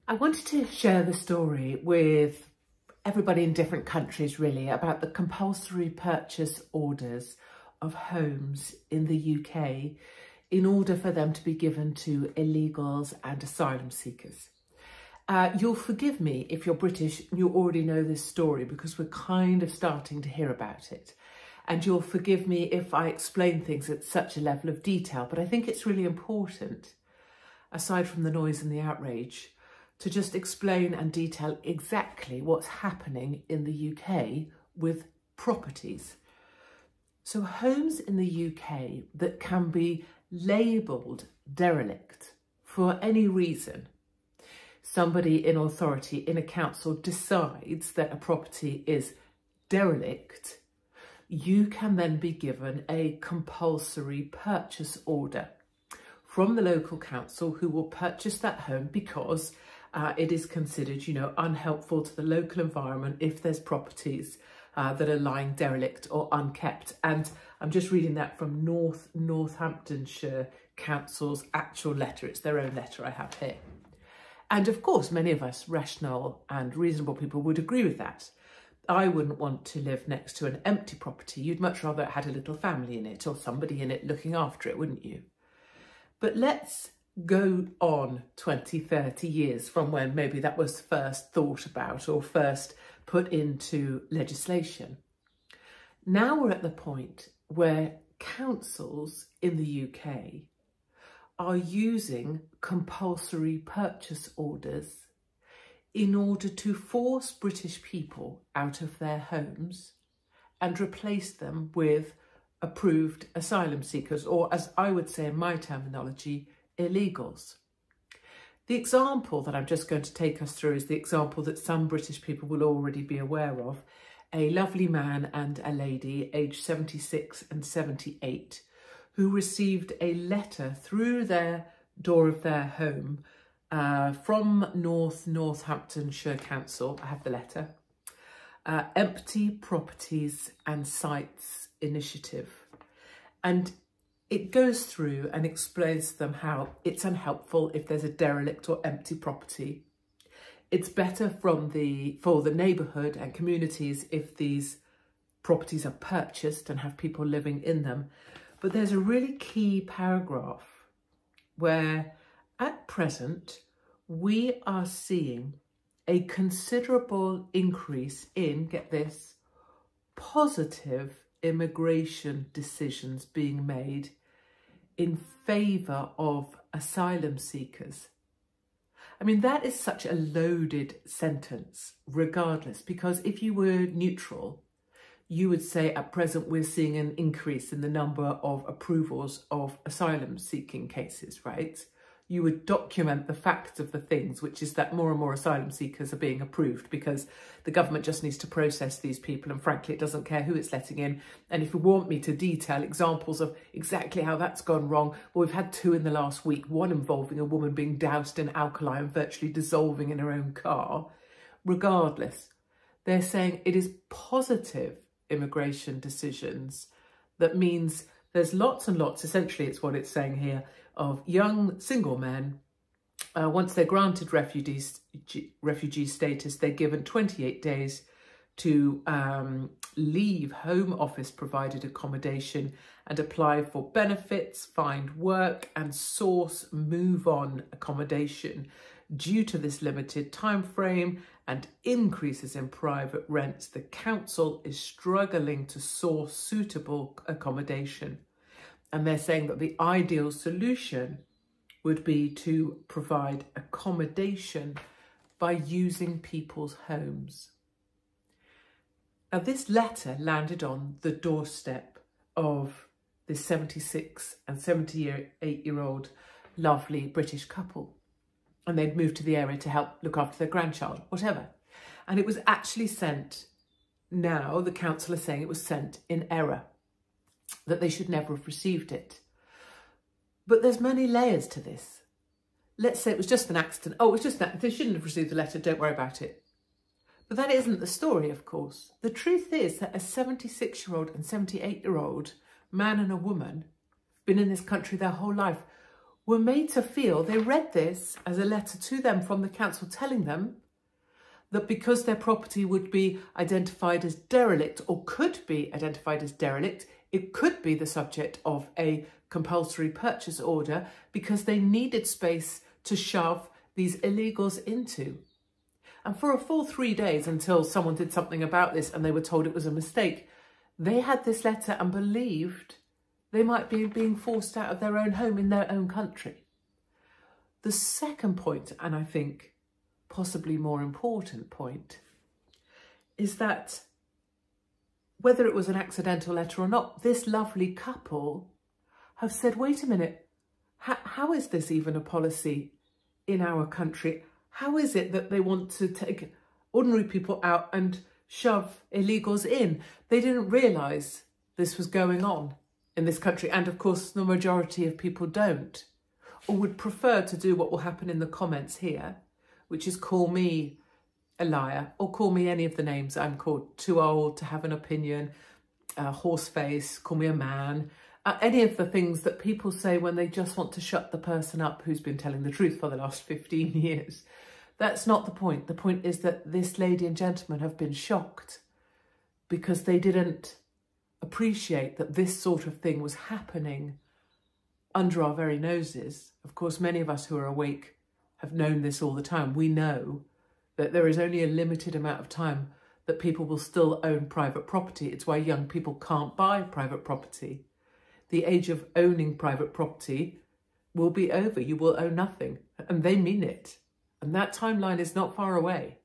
I wanted to share the story with everybody in different countries really about the compulsory purchase orders of homes in the UK in order for them to be given to illegals and asylum seekers. You'll forgive me if you're British and you already know this story because we're kind of starting to hear about it. And you'll forgive me if I explain things at such a level of detail, but I think it's really important, aside from the noise and the outrage, to just explain and detail exactly what's happening in the UK with properties. So homes in the UK that can be labelled derelict for any reason. Somebody in authority in a council decides that a property is derelict, you can then be given a compulsory purchase order from the local council who will purchase that home because it is considered, unhelpful to the local environment if there's properties that are lying derelict or unkept. And I'm just reading that from Northamptonshire Council's actual letter. It's their own letter I have here. And of course, many of us rational and reasonable people would agree with that. I wouldn't want to live next to an empty property. You'd much rather it had a little family in it or somebody in it looking after it, wouldn't you? But let's go on 20, 30 years from when maybe that was first thought about or first put into legislation. Now we're at the point where councils in the UK are using compulsory purchase orders in order to force British people out of their homes and replace them with approved asylum seekers, or as I would say in my terminology, illegals. The example that I'm just going to take us through is the example that some British people will already be aware of. A lovely man and a lady aged 76 and 78 who received a letter through their door of their home from Northamptonshire Council. I have the letter. Empty Properties and Sites Initiative. And it goes through and explains to them how it's unhelpful if there's a derelict or empty property. It's better for the neighbourhood and communities if these properties are purchased and have people living in them. But there's a really key paragraph where at present we are seeing a considerable increase in, get this, positive immigration decisions being made in favour of asylum seekers. I mean, that is such a loaded sentence, regardless, because if you were neutral, you would say at present we're seeing an increase in the number of approvals of asylum seeking cases, right? You would document the facts of the things, which is that more and more asylum seekers are being approved because the government just needs to process these people and frankly it doesn't care who it's letting in. And if you want me to detail examples of exactly how that's gone wrong, well, we've had two in the last week, one involving a woman being doused in alkali and virtually dissolving in her own car. Regardless, they're saying it is positive immigration decisions that means there's lots and lots, essentially it's what it's saying here, of young single men, once they're granted refugee status, they're given 28 days to leave home office provided accommodation and apply for benefits, find work and source move on accommodation. Due to this limited time frame and increases in private rents, the council is struggling to source suitable accommodation. And they're saying that the ideal solution would be to provide accommodation by using people's homes. Now, this letter landed on the doorstep of this 76 and 78-year-old lovely British couple. And they'd moved to the area to help look after their grandchild, whatever. And it was actually sent, now the council is saying it was sent in error, that they should never have received it. But there's many layers to this. Let's say it was just an accident. Oh, it was just that. They shouldn't have received the letter. Don't worry about it. But that isn't the story, of course. The truth is that a 76-year-old and 78-year-old man and a woman been in this country their whole life were made to feel, they read this as a letter to them from the council telling them that because their property would be identified as derelict, or could be identified as derelict, it could be the subject of a compulsory purchase order because they needed space to shove these illegals into. And for a full 3 days, until someone did something about this and they were told it was a mistake, they had this letter and believed they might be being forced out of their own home in their own country. The second point, and I think possibly more important point, is that whether it was an accidental letter or not, this lovely couple have said, wait a minute, how is this even a policy in our country? How is it that they want to take ordinary people out and shove illegals in? They didn't realise this was going on in this country. And of course, the majority of people don't, or would prefer to do what will happen in the comments here, which is call me a liar, or call me any of the names I'm called. Too old to have an opinion, horse face, call me a man, any of the things that people say when they just want to shut the person up who's been telling the truth for the last 15 years. That's not the point. The point is that this lady and gentleman have been shocked because they didn't appreciate that this sort of thing was happening under our very noses. Of course, many of us who are awake have known this all the time. We know that there is only a limited amount of time that people will still own private property. It's why young people can't buy private property. The age of owning private property will be over. You will own nothing. And they mean it. And that timeline is not far away.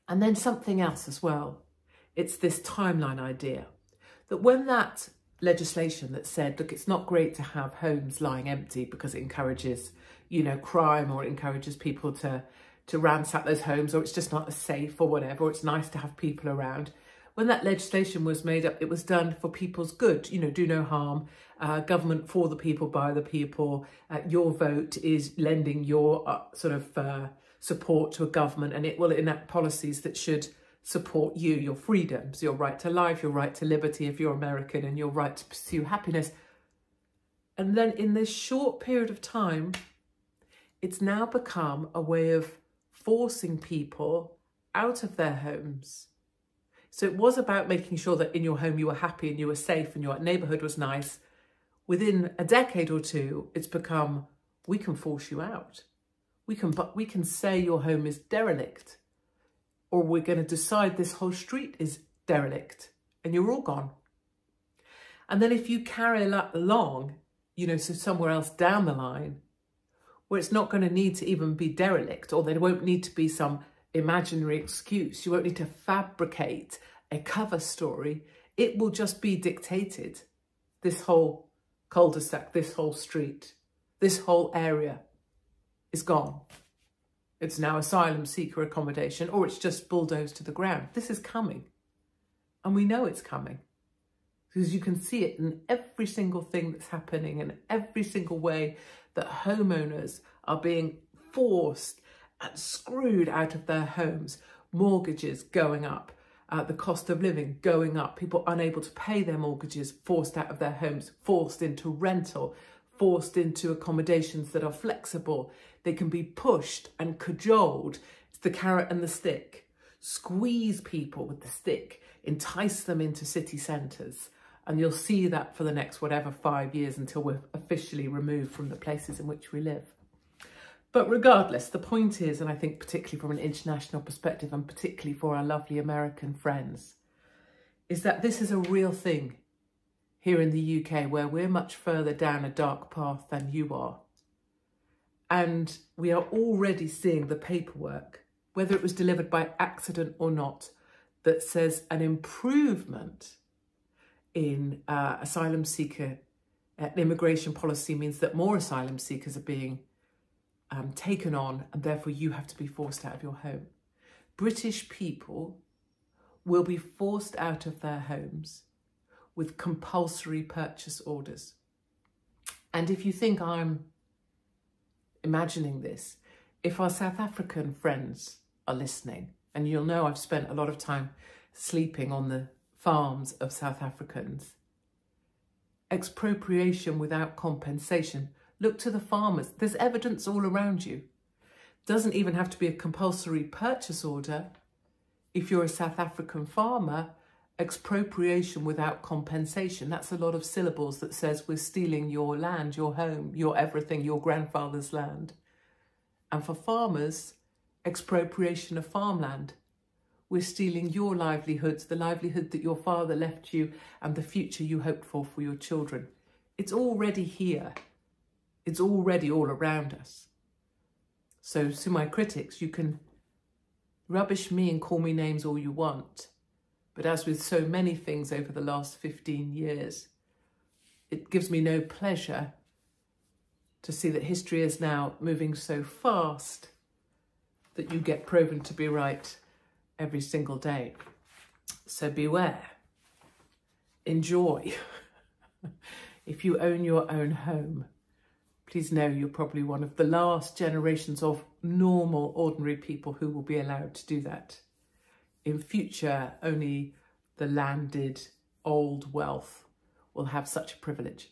And then something else as well. It's this timeline idea. That when that legislation that said, look, it's not great to have homes lying empty because it encourages, you know, crime, or it encourages people to ransack those homes, or it's just not as safe or whatever, or it's nice to have people around. When that legislation was made up, it was done for people's good, you know, do no harm, government for the people, by the people, your vote is lending your support to a government, and it will enact policies that should support you, your freedoms, your right to life, your right to liberty if you're American, and your right to pursue happiness. And then in this short period of time, it's now become a way of forcing people out of their homes. So it was about making sure that in your home you were happy and you were safe and your neighbourhood was nice. Within a decade or two, it's become, we can force you out. We can say your home is derelict, or we're going to decide this whole street is derelict and you're all gone. And then if you carry that along, you know, so somewhere else down the line, where it's not going to need to even be derelict, or there won't need to be some imaginary excuse. You won't need to fabricate a cover story. It will just be dictated. This whole cul-de-sac, this whole street, this whole area is gone. It's now asylum seeker accommodation, or it's just bulldozed to the ground. This is coming. And we know it's coming because you can see it in every single thing that's happening, and every single way that homeowners are being forced and screwed out of their homes, mortgages going up, the cost of living going up, people unable to pay their mortgages, forced out of their homes, forced into rental, forced into accommodations that are flexible. They can be pushed and cajoled. It's the carrot and the stick. Squeeze people with the stick, entice them into city centres. And you'll see that for the next, 5 years until we're officially removed from the places in which we live. But regardless, the point is, and I think particularly from an international perspective, and particularly for our lovely American friends, is that this is a real thing here in the UK, where we're much further down a dark path than you are. And we are already seeing the paperwork, whether it was delivered by accident or not, that says an improvement in asylum seeker immigration policy means that more asylum seekers are being taken on, and therefore you have to be forced out of your home. British people will be forced out of their homes with compulsory purchase orders. And if you think I'm imagining this, if our South African friends are listening, and you'll know I've spent a lot of time sleeping on the farms of South Africans, expropriation without compensation. Look to the farmers. There's evidence all around you. Doesn't even have to be a compulsory purchase order. If you're a South African farmer, expropriation without compensation, that's a lot of syllables that says we're stealing your land, your home, your everything, your grandfather's land. And for farmers, expropriation of farmland. We're stealing your livelihoods, the livelihood that your father left you and the future you hoped for your children. It's already here. It's already all around us. So to my critics, you can rubbish me and call me names all you want. But as with so many things over the last 15 years, it gives me no pleasure to see that history is now moving so fast that you get proven to be right every single day. So beware. Enjoy. If you own your own home, please know you're probably one of the last generations of normal, ordinary people who will be allowed to do that. In future, only the landed old wealth will have such a privilege.